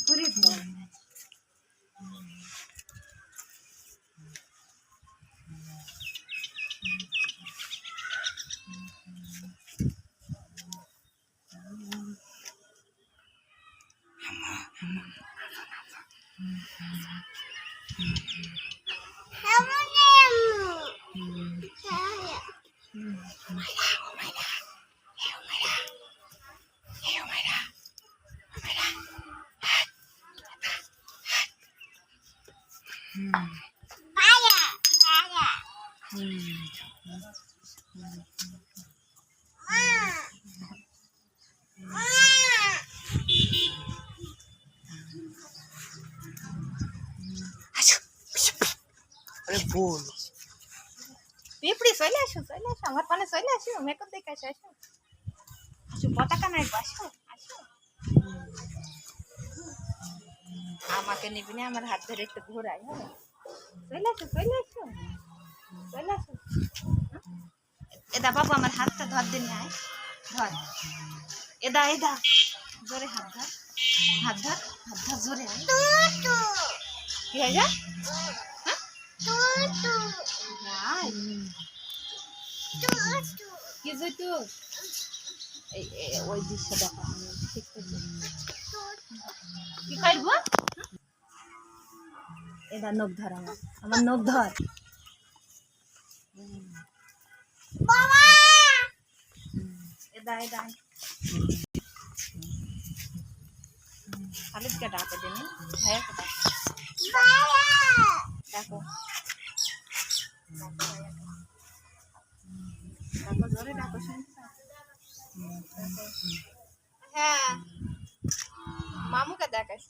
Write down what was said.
পুরি তো বল পিঁপড়ি চলে আসো আমার পানে চলে আসো মেকআপ দেখে আসো আসো আসো পতাকা নাই আসো আসো আমাকে নিবি না আমার হাত ধরে একটু ঘোরাই হ্যাঁ চলে আসো এদা বাবু আমার হাতটা ধর দিন নাই ধর এদা জোরে হাত ধর জোরে কি হয়ে যা কি জইতো ওই দৃশ্য দেখা ঠিক কি করবো এদা নখ ধর আমার নখ ধর এদা খালিদকে ডাকে দিন ভাইয়াকে ডাকো জোরে ডাকো হ্যাঁ মামুকে দেখাস